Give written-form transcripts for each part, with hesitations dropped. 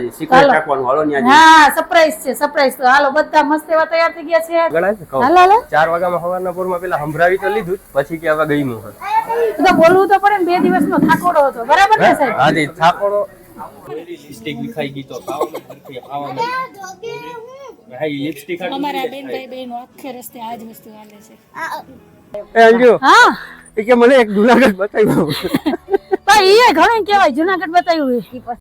માતાજી સિક્રેટ રાખવાનું હાલો ન્યા હા સરપ્રાઈઝ છે સરપ્રાઈઝ. તો હાલો બધા મસ્ત એવા તૈયાર થઈ ગયા છે. ગળા છે કહો. હાલો હાલો 4 વાગ્યામાં સવારના પોરમાં પેલા સંભરાવી તો લીધું પછી કે હવે ગઈમું હે તો બોલવું તો પડે ને, 2 દિવસનો થાકોડો હતો બરાબર ને સાહેબ? હા જી થાકોડો લિપસ્ટિક વિખાઈ ગઈ તો પાવામાં હા લિપસ્ટિક અમારા બેનભાઈ બેનો આખે રસ્તે આજ વસ્તુ હાલે છે. એ અંજુ હા એ કે મને એક જુનાગઢ બતાવ્યું ભાઈ એ ઘણું કહેવાય જુનાગઢ બતાવ્યું છે.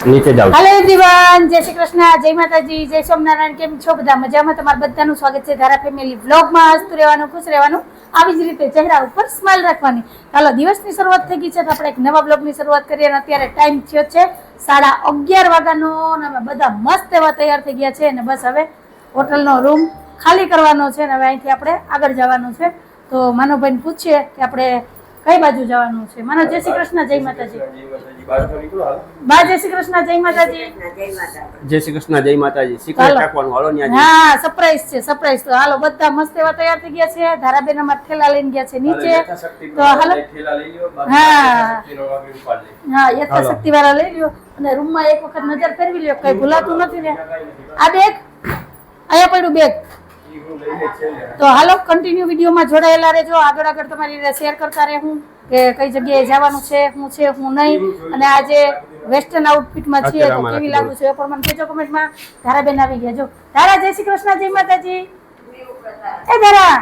નીચે જાવ. હેલો એવરીવન, જય શ્રી કૃષ્ણ, જય માતાજી, જય સોમનારાયણ. કેમ છો બધા? મજામાં? તમારા બધાનું સ્વાગત છે ધારા ફેમિલી વ્લોગમાં. હસતું રહેવાનું, ખુશ રહેવાનું, આવી જ રીતે ચહેરા ઉપર સ્માઈલ રાખવાની. ચાલો દિવસની શરૂઆત થઈ ગઈ છે તો આપણે એક નવા બ્લોગની શરૂઆત કરીએ. અને અત્યારે ટાઈમ થયો છે 11:30 વાગ્યાનો અને અમે બધા મસ્ત એવા તૈયાર થઈ ગયા છે અને બસ હવે હોટલનો રૂમ ખાલી કરવાનો છે અને હવે અહીંથી આપણે આગળ જવાનું છે. તો માનવભાઈને પૂછીએ કે આપણે કઈ બાજુ જવાનું છે. માનો જય શ્રી કૃષ્ણ, જય માતાજી. બા જય શ્રી કૃષ્ણ, જય માતાજી. જય શ્રી કૃષ્ણ, જય માતાજી. સિક્રેટ રાખવાનું હાલો ન્યા હા સરપ્રાઈઝ છે સરપ્રાઈઝ. તો હાલો બધા મસ્ત એવા તૈયાર થઈ ગયા છે. ધારાબેન અમાર થેલા લઈને ગયા છે નીચે. તો હાલો હા હા યથાશક્તિ વાળા લઈ લ્યો અને રૂમમાં એક વખત નજર ફેરવી લ્યો, કઈ ભૂલાતું નથી ને. આ બેગ અહીંયા પડ્યું બેગ. તો હાલો કન્ટિન્યુ વિડીયોમાં જોડાયેલા રહેજો. આગળ આગળ તમારી રીતે શેર કરતા રહેવું કે કઈ જગ્યાએ જવાનું છે, શું છે શું નહીં. અને આજે વેસ્ટર્ન આઉટફિટમાં છીએ તો કેવી લાગુ છે એ પણ મને કહેજો કમેન્ટમાં. ધારાબેન આવી ગયા. જો ધારા જય શ્રી કૃષ્ણ, જય માતાજી. એ ધારા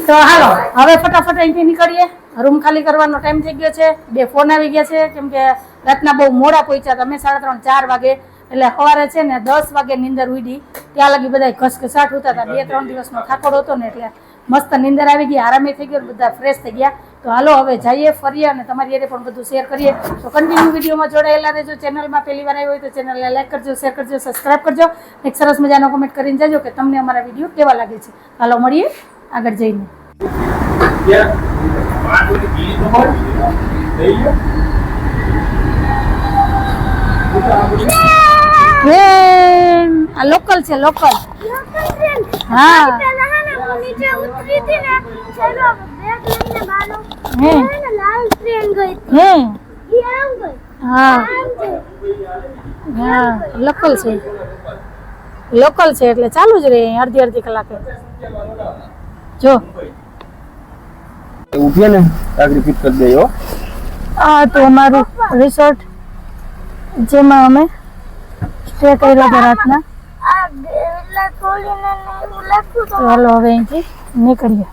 તો હાલો હવે ફટાફટ અહીંથી નીકળીએ. રૂમ ખાલી કરવાનો ટાઈમ થઈ ગયો છે. 2 ફોન આવી ગયા છે કેમ કે રાતના બહુ મોડા પહોંચ્યા. તમે 3:30 4 વાગે એટલે સવારે છે ને 10 વાગે નીંદર ઉડી. ત્યાં લગી બધા ઘસઘસાટ ઉતા હતા. 2-3 દિવસનો થાકોડો હતો ને એટલે મસ્ત નીંદર આવી ગઈ, આરામે થઈ ગયો, બધા ફ્રેશ થઈ ગયા. તો હાલો હવે જઈએ, ફરીએ અને તમારી હારે પણ બધું શેર કરીએ. તો કન્ટિન્યુ વિડીયોમાં જોડાયેલા રહેજો. ચેનલમાં પહેલી વાર આવ્યો હોય તો ચેનલને લાઈક કરજો, શેર કરજો, સબસ્ક્રાઈબ કરજો. એક સરસ મજાનો કમેન્ટ કરીને જજો કે તમને અમારા વિડીયો કેવા લાગે છે. હાલો મળીએ આગળ જઈને. આ લોકલ છે લોકલ. હા નીચે ઉતરી થી ને ચલો બેગ લઈને બાલો ને લાલ ટ્રેન ગઈ હે ઈ આમ ગઈ. હા હા લોકલ છે લોકલ છે એટલે ચાલુ જ રહે અડધી કલાકે. જો ઉભે ને આગળ પિક કરી દેયો. આ તો અમારું રિસોર્ટ જેમાં અમે સ્ટે કર્યો હતો રાતના. આ બેલા ખોલીને એવું લાગતું તો હાલો હવે અહીંથી નીકળીએ.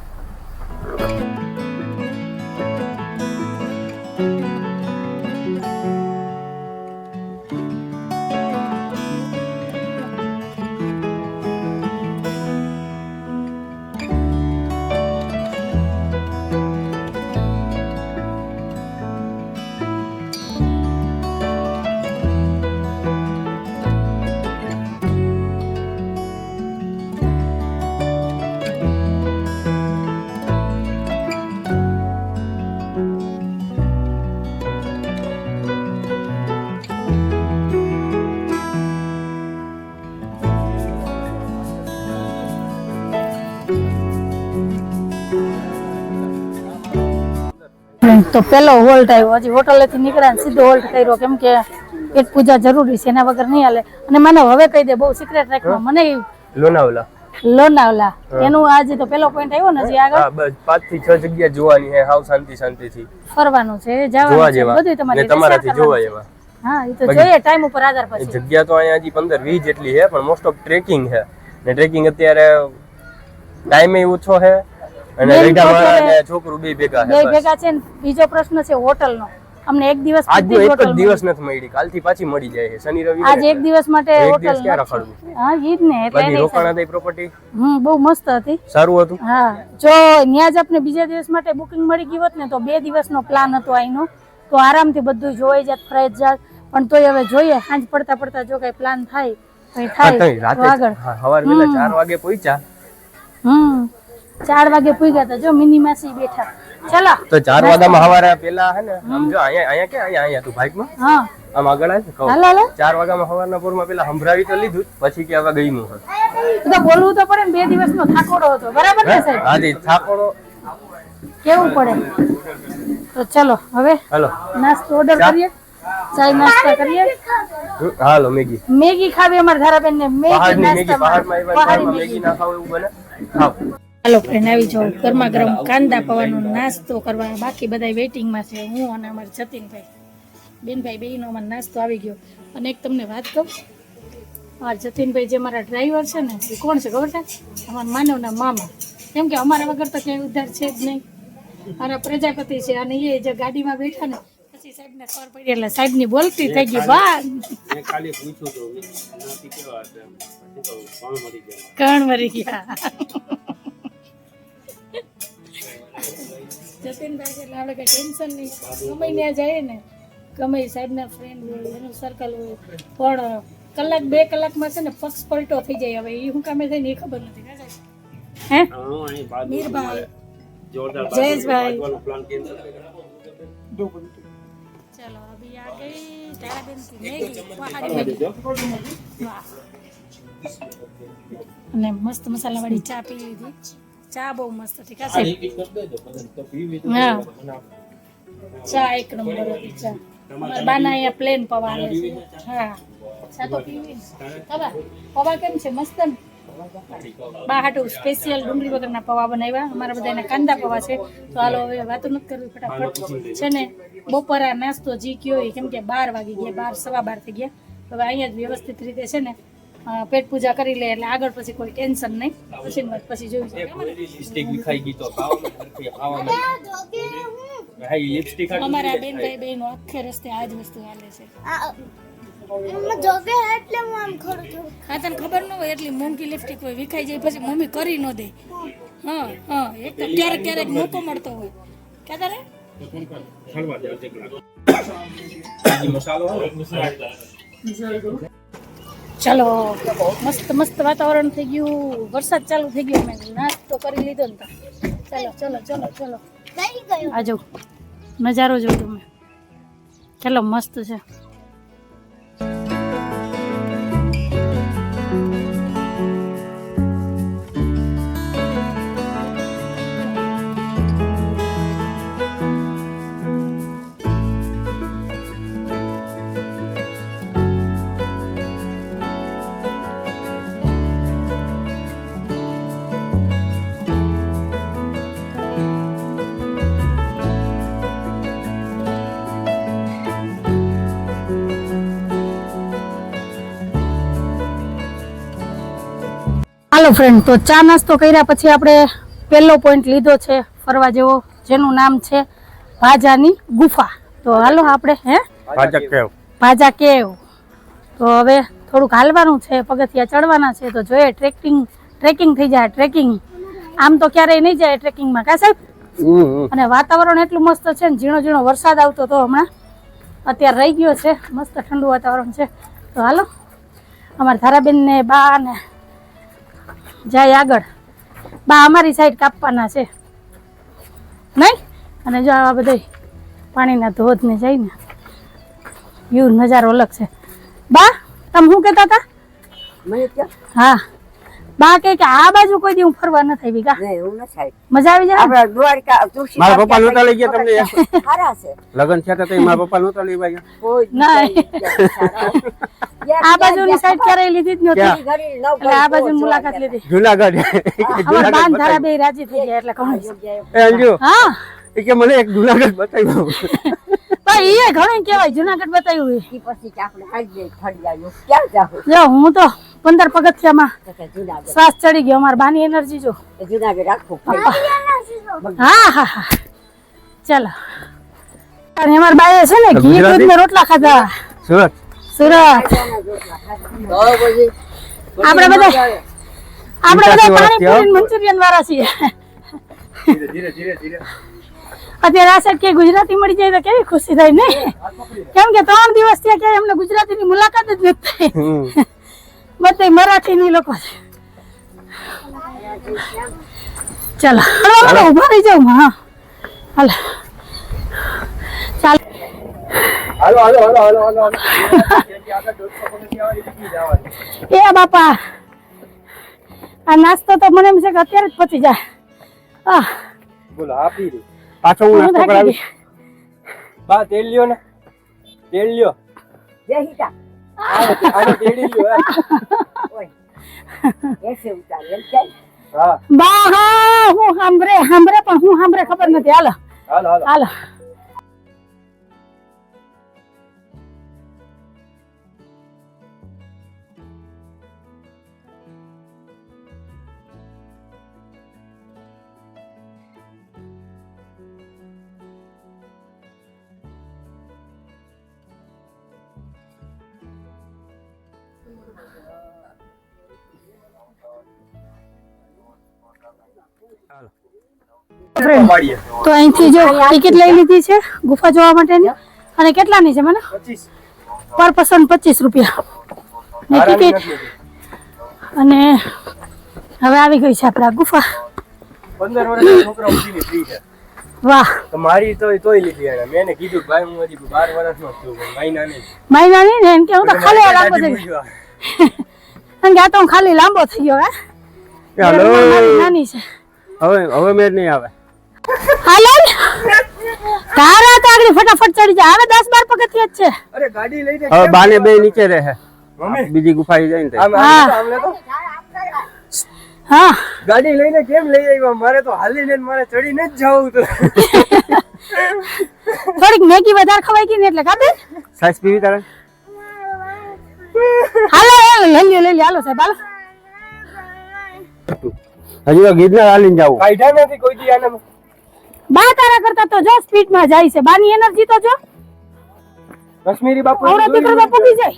તો પેલો હોલ્ટ આવ્યો. હજી હોટલેથી નીકળ્યા ને સીધો હોલ્ટ કર્યો કેમ કે પેટ પૂજા જરૂરી છે, એના વગર નહીં હાલે. અને માનવ હવે કહી દે બહુ સિક્રેટ રાખવા મને લોનાવલા એનું આજે તો પેલો પોઈન્ટ આવ્યો ને હજી આગળ. બસ 5 થી 6 જગ્યા જોવાની છે. હાવ શાંતિથી ફરવાનું છે, જવાનું છે, બધું તમારાથી જોવા જેવા. હા એ તો જોઈએ ટાઈમ ઉપર આધાર પછી. જગ્યા તો અહીંયા હજી 15-20 જેટલી છે પણ મોસ્ટ ઓફ ટ્રેકિંગ છે ને ટ્રેકિંગ અત્યારે ટાઈમ ઓછો છે અને લઈડાવાળા અને છોકરું બે ભેગા છે ને. બીજો પ્રશ્ન છે હોટલનો. અમને એક દિવસ આજનો એક જ દિવસ નથી મળી, કાલથી પાછી મળી જાય છે. શનિ રવિ આજે એક દિવસ માટે હોટલ ક્યાં રખડવું. હા ઈ જ ને એટલે બધી રોકાણા પ્રોપર્ટી બહુ મસ્ત હતી, સારું હતું. હા જો ન્યા જ આપણે બીજા દિવસ માટે બુકિંગ મળી ગઈ હોત ને તો 2 દિવસનો પ્લાન હતો અહીંનો તો આરામથી બધું જોઈ જાત, ફરાઈ જાત. પણ તોય હવે જોઈએ સાંજ પડતા જો કઈ પ્લાન થાય કઈ થાય તો આગળ. સવારે વેલા 4 વાગે પહોંચ્યા. 4 વાગે પૂગ્યા હતા. જો મિની માસી બેઠા. ચાલો તો 4 વાગ્યામાં સવારે પેલા હે ને સમજો અહીંયા કે અહીંયા તું બાઇકમાં હા આમ આગળ આવે કહું હાલ હાલ 4 વાગ્યામાં સવારના પોરમાં પેલા સંભળાવી તો લીધું જ, પછી કે હવે ગઈ હું તો બોલવું તો પડે ને, 2 દિવસનો થાકોડો હતો બરાબર ને સાહેબ? હાજી થાકોડો કેવું પડે. તો ચલો હવે હાલો નાસ્તો ઓર્ડર કરીએ, ચાય નાસ્તા કરીએ. હાલો મેગી મેગી ખાવી અમારા ધારાબેન ને. મેગી પહાડની મેગી નાસ્તામાં પહાડમાં પહાડી મેગી ના ખાવ એવું બને ખાવ. હાલો ફ્રેન્ડ આવી જાઓ ગરમા ગરમ કાંદા પવાનો નાસ્તો કરવા. બાકી બધા વેઇટિંગમાં છે, હું અને અમારા જતીનભાઈ બેનભાઈ બેયનો અમારો નાસ્તો આવી ગયો. અને એક તમને વાત કહું, અમારા જતીનભાઈ જે મારા ડ્રાઈવર છે ને એ કોણ છે ખબર છે? અમારા માનવના મામા. કેમ કે અમારા વગર તો ક્યાંય ઉધાર છે જ નહીં. મારા પ્રજાપતિ છે અને એ જે ગાડીમાં બેઠા ને પછી સાહેબને ખબર પડી એટલે સાહેબની બોલતી થઈ ગઈ. વાહ કણ મરી ગયા. જતીનભાઈ એટલે આપણે કઈ ટેન્શન નહીં, ગમે ત્યાં જાય ને ગમે સાહેબના ફ્રેન્ડ હોય એનું સર્કલ હોય, પણ કલાક 2 કલાકમાં છે ને પક્ષ પલટો થઈ જાય. હવે એ શું કામે થાય ને એ ખબર નથી. હે મીરભાઈ જયેશભાઈ ચલો અભી આ ગઈ તારાબેન की मैगी पहाड़ी मैगी. વાહ. અને મસ્ત મસાલાવાળી ચા પી લીધી. ચા બહુ મસ્ત હતી કાસે. હા ચા એક નંબર હતી ચા. મારા બાના અહીંયા પ્લેન પૌવા આવે છે. હા ચા તો પીવી ને. ખબર પૌવા કેમ છે? મસ્ત ને. બા હાટુ સ્પેશિયલ ડુંગળી વગરના પૌવા બનાવ્યા. અમારા બધાના કાંદા પૌવા છે. તો હાલો હવે વાતો નથી કરવી, ફટાફટ છે ને બપોરા નાસ્તો જી કયો હોય, કેમ કે 12 વાગી ગયા, 12 સવા 12 થઈ ગયા. હવે અહીંયા જ વ્યવસ્થિત રીતે છે ને પેટ પૂજા કરી લે એટલે આગળ પછી કોઈ ટેન્શન નહીં. પછી જોયું અમારા બેનભાઈ બેનો આખે રસ્તે આ જ વસ્તુ હાલે છે. જોગે એટલે હું આમ ખરું છું. હા તને ખબર ન હોય એટલી મોંઘી લિપસ્ટિક હોય, વિખાઈ જાય પછી મમ્મી કરી ન દે. હા હા એક તો ક્યારેક ક્યારેક મોકો મળતો હોય. ક્યાં તારે ચલો મસ્ત મસ્ત વાતાવરણ થઈ ગયું, વરસાદ ચાલુ થઈ ગયો. મેં નાસ્તો કરી લીધો ને. ચલો ચલો ચલો ચલો થઈ ગયું. આ જો નજારો જો તમે, ચલો મસ્ત છે. હાલો ફ્રેન્ડ, તો ચા નાસ્તો કર્યા પછી આપણે પહેલો પોઈન્ટ લીધો છે ફરવા જેવો, જેનું નામ છે ભાજાની ગુફા. તો હાલો આપણે ભાજા કેવ. તો હવે થોડુંક હાલવાનું છે, પગથિયા ચડવાના છે. તો જોઈએ ટ્રેકિંગ થઈ જાય. ટ્રેકિંગ આમ તો ક્યારેય નહીં જાય ટ્રેકિંગમાં કા સાહેબ? અને વાતાવરણ એટલું મસ્ત છે ને, ઝીણો ઝીણો વરસાદ આવતો તો હમણાં અત્યારે રહી ગયો છે. મસ્ત ઠંડુ વાતાવરણ છે. તો હાલો અમારા ધારાબેન ને બા ને જાય આગળ. બા અમારી સાઈડ કાપવાના છે નહીં. અને જો આવા બધા પાણીના ધોધ ને જાય ને વ્યૂ નજારો અલગ છે. બા તમે શું કહેતા હતા? હા બા કે આ બાજુ કોઈ દી હું ફરવા નથી આવી. કા મજા આવી જાય. મારા પપ્પા નહોતા લઈ ગયા તમને? લગન થયા હતા મારા પપ્પા નહોતા લઈ ગયા? આ બાજુની સાઈડ ક્યારેય લીધી જ નહોતી, એટલે આ બાજુની મુલાકાત લીધી. જુનાગઢ અમારા બાન ધારા બે રાજી થઈ ગયા એટલે કહું. હા એ કે મને એક જુનાગઢ બતાવ્યું. ભાઈ એ ઘણું કહેવાય જુનાગઢ બતાવ્યું. જો હું તો 15 પગથિયામાં શ્વાસ ચડી ગયો. અમારા બાની એનર્જી જો. હા હા હા ચાલો. અને અમારા બાએ છે ને ઘી દૂધ ને રોટલા ખાધા. સુરત સુરત આપણે બધા પાણીપુરી મંચુરિયન વાળા છીએ. અત્યારે આ સાઈડ કે ગુજરાતી મળી જાય તો કેવી ખુશી થાય ને. કેમ કે 3 દિવસ ત્યાં ક્યાંય અમને ગુજરાતીની મુલાકાત જ નથી થઈ. બધા મરાઠીની લોકો છે. ચાલો ઉભા રહી જાઉં. હા હાલ ચાલ હાલો હાલો હાલો હાલો હાલો ત્યાંથી આગળ 150 પગથિયા વાળી નીકળી જવાની. એ બાપા આ નાસ્તો તો મને એમ છે કે અત્યારે જ પચી જાય. બોલો આપી દે. પાછો હું નાસ્તો કરાવીશ. બા તેલ લ્યો ને, તેલ લ્યો. આને તેડી લ્યો. હા બા હા હું સાંભળે પણ હું સાંભળે ખબર નથી. હાલો હાલો હાલો હાલો. વાળીએ. તો અહીંથી જો ટિકિટ લઈ લીધી છે ગુફા જોવા માટેની. અને કેટલાની છે મને? 25. પર પર્સન 25 રૂપિયા ની ટિકિટ. અને હવે આવી ગઈ છે આપણા ગુફા. 15 વર્ષના છોકરા સુધીની ફ્રી છે. વાહ તો મારી તોય લીધી એને. મેં એને કીધું ભાઈ હું હજી 12 વર્ષનો છું, મહિના નહીં. મહિના નહીં ને એમ કે હું તો ખાલી લાંબો થઈ ગયો. એમ કે આ તો હું ખાલી લાંબો થઈ ગયો. હે હાલો નાની છે. હવે મેં નહીં આવે. હાલો તારા તો આગળ ફટાફટ ચડી જાય. હવે 10-12 પગથિયા જ છે. અરે ગાડી લઈને હવે બાને બે નીચે રહે. મમ્મી બીજી ગુફા જાય ને તે. આમને તો હા ગાડી લઈને કેમ લઈ આવ્યા? મારે તો હાલીને મારે ચડીને જ જવું હતું. થોડીક મેગી વધારે ખવાઈ ગઈ ને એટલે કાબે. સાઈઝ પીવી તારે? હાલો લઈ લ્યો હાલો સાહેબ હાલો. હજી તો ગીરનાર હાલીને જાવું. કાઢ્યા નથી કોઈ દી આને. બા તારા કરતા તો જો સ્પીડ માં જાય છે. બાની એનર્જી તો જો કાશ્મીરી બાપુ આવડતી કરવા પૂગી જાય.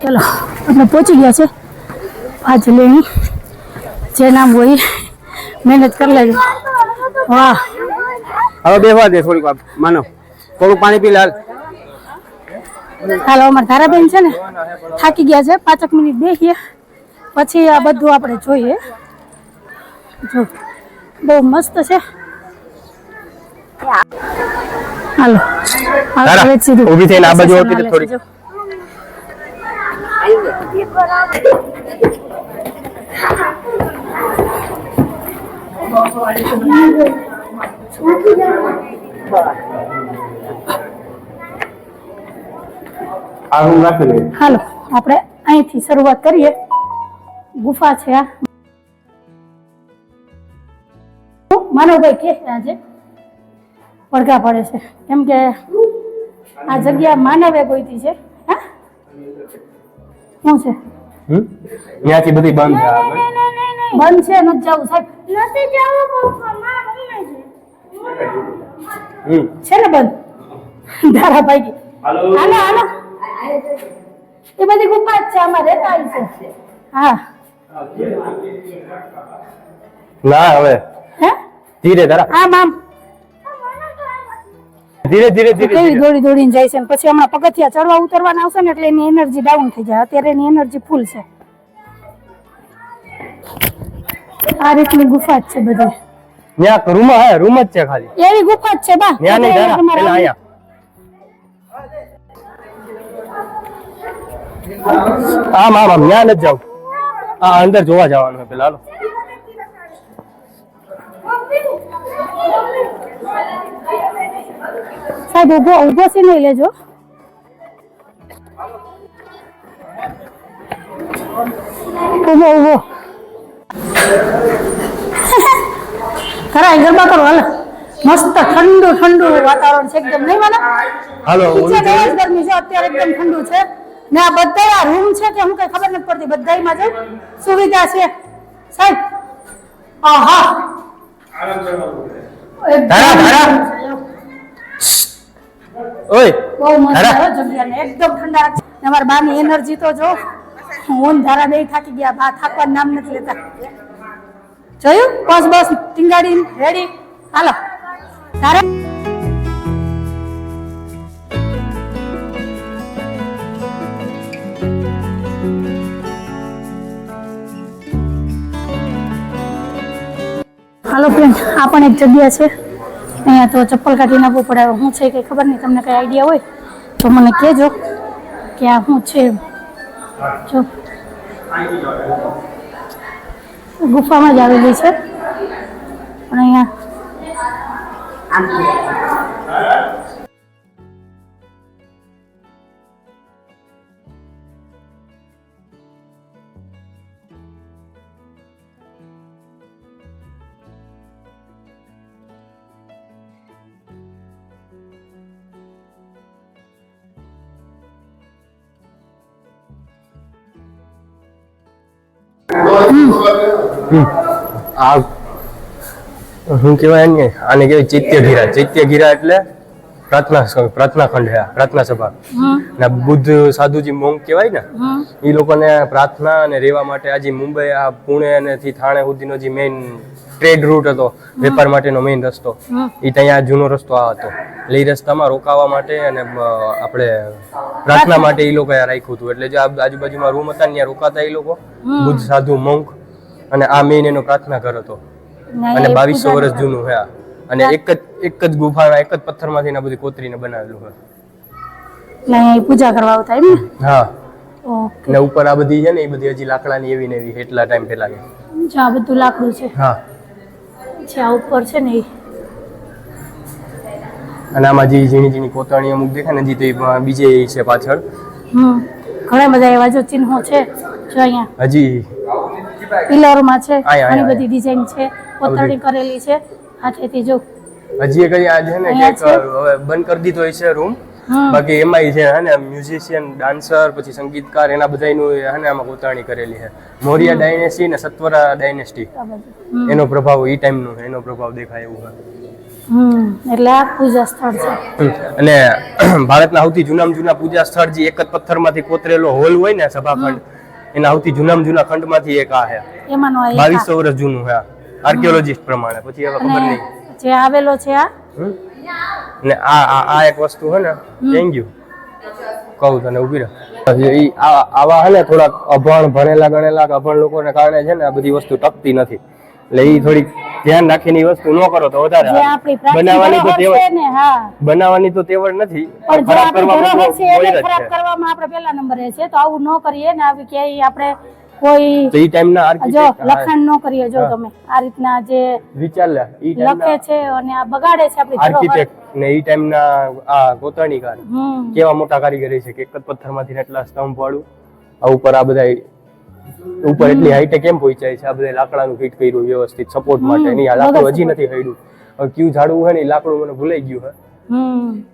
ચલો આપણે પહોંચી ગયા છે. આ જલેણી જે નામ હોય મહેનત કરી લેજો. વાહ હવે બેસવા દે થોડીક વાર માનો. થોડું પાણી પી લાલ. હાલો અમારા ધારાબેન છે ને થાકી ગયા છે. 5 મિનિટ બેસીએ પછી આ બધું આપણે જોઈએ. જો બહુ મસ્ત છે. હાલો હવે સીધું ઊભી થઈને આ બાજુ આવતી રહે થોડી. આ હું રાખી લઉં. હાલો આપણે અહીંથી શરૂઆત કરીએ. ગુફા છે આ. માનવભાઈ કે આજે પડઘા પડે છે કેમ કે આ જગ્યા માનવે ગોઈતી છે. હા શું છે? ત્યાંથી બધી બંધ છે આગળ. બંધ છે નથી જવું સાહેબ. નથી જવું પપ્પા મમ્મી છે ને બંધ. ધારાભાઈ હાલો હાલો હાલો એ બધી ગુફા જ છે. આમાં રહેતા છે. હા ના હવે હે ધીરે ધરા આમ આમ ધીરે ધીરે ધીરે કેવી દોડી દોડીને જાય છે. અને પછી હમણાં પગથિયા ચડવા ઉતરવાના આવશે ને એટલે એની એનર્જી ડાઉન થઈ જાય. અત્યારે એની એનર્જી ફૂલ છે. આ રીતની ગુફા જ છે બધી. ત્યાં રૂમ હે રૂમ જ છે ખાલી. એવી ગુફા જ છે બા. ત્યાં નહીં ધરા તમારે પેલા આયા. આમ આમ આમ ત્યાં નથી જાવ. આ અંદર જોવા જવાનું છે પેલા. હાલો સાહેબ ઉભો છે નહીં લેજો. ઉભો ખરા ગરબા કરો હાલ. મસ્ત ઠંડુ વાતાવરણ છે એકદમ. નહીં મને હાલો નીચે બહુ જ ગરમી છે અત્યારે. એકદમ ઠંડુ છે ને આ બધા આ રૂમ છે કે હું કઈ ખબર નથી પડતી. બધાયમાં છે સુવિધા છે સાહેબ. આહા ધરા ઓય બહુ મસ્ત છે જગ્યા ને એકદમ ઠંડા. અમારા બાની એનર્જી તો જો. હું ધારા બે થાકી ગયા. બા થાકવાનું નામ નથી લેતા. જોયું બસ ટીંગાડી રેડી. હાલો ધારા હાલો ફ્રેન્ડ આ પણ એક જગ્યા છે. અહીંયા તો ચપ્પલ કાઢી નાખવું પડે. શું છે કંઈ ખબર નહીં, તમને કંઈ આઈડિયા હોય તો મને કહેજો કે આ શું છે. જો ગુફામાં જ આવેલી છે પણ અહીંયા આ શું કહેવાય ને, આને કહેવાય ચૈત્યગીરા. ચૈત્યગીરા એટલે પ્રાર્થના ખંડ છે, પ્રાર્થના સભા. ને બુદ્ધ સાધુજી મોંગ કહેવાય ને, એ લોકોને પ્રાર્થના અને રહેવા માટે આજે મુંબઈ આ પુણે અને થી થાણે સુધીનો જે મેઇન ટ્રેડ રૂટ હતો, વેપાર માટેનો મેઇન રસ્તો, એ ત્યાં જૂનો રસ્તો આ હતો. એટલે એ રસ્તામાં રોકાવા માટે અને આપણે પ્રાર્થના માટે એ લોકોએ રાખ્યું હતું. એટલે જે આજુબાજુમાં રૂમ હતા ત્યાં રોકાતા એ લોકો, બુદ્ધ સાધુ મોંક. અને આ મેઇન એનો પ્રાર્થના ઘર હતો અને 2200 વર્ષ જૂનું છે. અને એક જ ગુફાના એક જ પથ્થરમાંથી બધી કોતરીને બનાવેલું છે. પૂજા કરવા આવતા એમ ને? હા. અને ઉપર આ બધી છે ને, એ બધી હજી લાકડાની એવી ને એવી એટલા ટાઈમ પહેલાની. આ બધું લાકડું છે. હા. આ ઉપર છે ને, અને આમાં જે ઝીણી ઝીણી કોતરણી અમુક દેખાય ને, હજી તો બીજે છે પાછળ. ઘણા બધા એવા જો ચિહ્નો છે. જો અહીંયા હજી પિલરમાં છે, ઘણી બધી ડિઝાઇન છે, કોતરણી કરેલી છે હાથેથી. જો હજી કઈ આ છે ને કે હવે બંધ કરી દીધો છે રૂમ, બાકી એમાંય છે હે ને મ્યુઝિશિયન, ડાન્સર, પછી સંગીતકાર, એના બધાયનું હે ને આમાં કોતરણી કરેલી છે. મૌર્ય ડાયનેસ્ટી ને સત્વરા ડાયનેસ્ટી એનો પ્રભાવ એ ટાઈમનો એનો પ્રભાવ દેખાય એવું છે. એટલે આ પૂજા સ્થળ છે. અને ભારતના સૌથી જૂનામાં જૂના પૂજા સ્થળ જે એક જ પથ્થરમાંથી કોતરેલો હોલ હોય ને, સભાખંડ, એના સૌથી જૂનામાં જૂના ખંડમાંથી એક આ છે. એમાંનો 2200 વર્ષ જૂનું છે આર્કિયોલોજિસ્ટ પ્રમાણે. પછી હવે ખબર નહીં જે આવેલો છે આ. ને આ એક વસ્તુ છે ને, થેન્ક યુ કહું તને, ઉભી રહે. આવા હે ને થોડાક અભણ ભણેલા ગણેલા અભણ લોકોને કારણે છે ને આ બધી વસ્તુ ટકતી નથી. એટલે એ થોડીક ધ્યાન રાખીને એ વસ્તુ ન કરો તો વધારે. બનાવવાની તો તેવડ નથી, ખરાબ કરવામાં આપણે પહેલા નંબરે છે. તો આવું ન કરીએ ને, આવી ક્યાંય આપણે કોઈ તો ઈ ટાઈમના આર્કિટેક્ટ લખાણ ન કરીએ. જો તમે આ રીતના જે વિચાર લે, ઈ લખે છે અને આ બગાડે છે આપણી આર્કિટેક્ટ ને ઈ ટાઈમના આ કોતરણીકાર કેવા મોટા કારીગરી છે કે એક જ પથ્થરમાંથી એટલા સ્તંભ વાળું. આ ઉપર આ બધા ઉપર એટલી હાઈટે કેમ પહોંચાય છે? આ બધા લાકડાનું ફિટ કર્યું વ્યવસ્થિત સપોર્ટ માટે. એની આ લાકડું હજી નથી હૈડું. હવે ક્યુ ઝાડવું હોય ને, એ લાકડું મને ભૂલાઈ ગયું છે.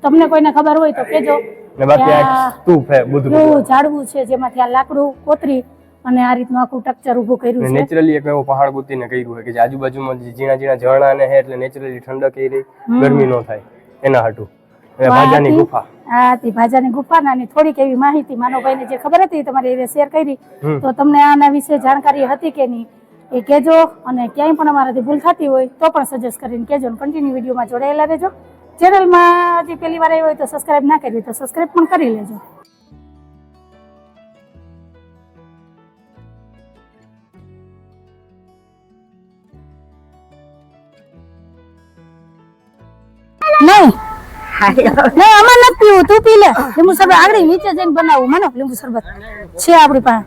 તમને કોઈને ખબર હોય તો કેજો. ને બાકી આ સ્તૂપ છે, બુદ્ધ ઝાડવું છે જેમાંથી આ લાકડું કોતરી અને આ રીતનું આખું સ્ટ્રક્ચર ઊભું કર્યું છે. નેચરલી એક એવો પહાડ ગોતીને કર્યું છે કે જે આજુબાજુમાં ઝીણા ઝીણા ઝરણા ને છે, એટલે નેચરલી ઠંડક એ રહી, ગરમી ન થાય એના હાટું. ભાજાની ગુફા. હા, તે ભાજાની ગુફા નાની થોડીક એવી માહિતી માનવભાઈને જે ખબર હતી તમારી એ શેર કરી. તો તમને આના વિશે જાણકારી હતી કે નહીં એ કહેજો. અને ક્યાંય પણ અમારાથી ભૂલ થતી હોય તો પણ સજેસ્ટ કરીને કહેજો. કન્ટિન્યુ વિડીયોમાં જોડાયેલા રહેજો. ચેનલમાં હજી પહેલી વાર આવી હોય તો સબસ્ક્રાઇબ ના કરી તો સબસ્ક્રાઇબ પણ કરી લેજો. નહીં આમાં નથી પીવું, તું પી લે. લીંબુ શરબત આગળ નીચે જઈને બનાવું. માનો લીંબુ શરબત છે આપણી પાસે.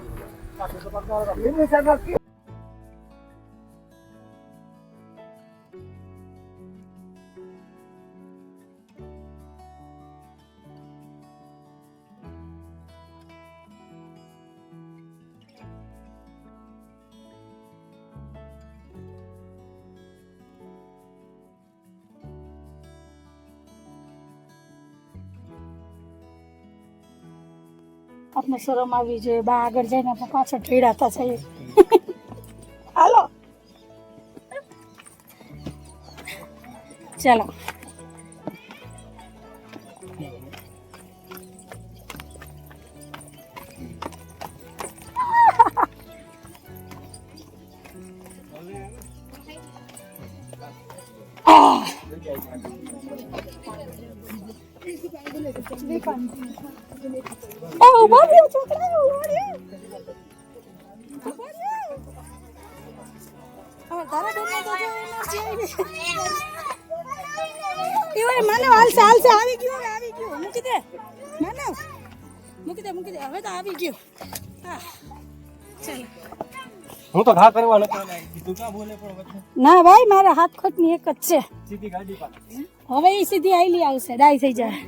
આપણે શરમ આવી જોઈએ. બા આગળ જઈને આપણે પાછળ ઠેડાતા છે. હાલો ચાલો. ગયું હોય માનવ હાલશે હાલશે આવી ગયું હવે આવી ગયું મૂકી દે માનવ મૂકી દે હવે તો આવી ગયું હા ચાલો હું તો ઘા કરવા નતો આવ્યો. તું ક્યાં બોલે પણ વચ્ચે ના ભાઈ મારા હાથ ખોટની એક જ છે સીધી ગાડી પાસે હવે એ સીધી આઈલી આવશે ડાય થઈ જાય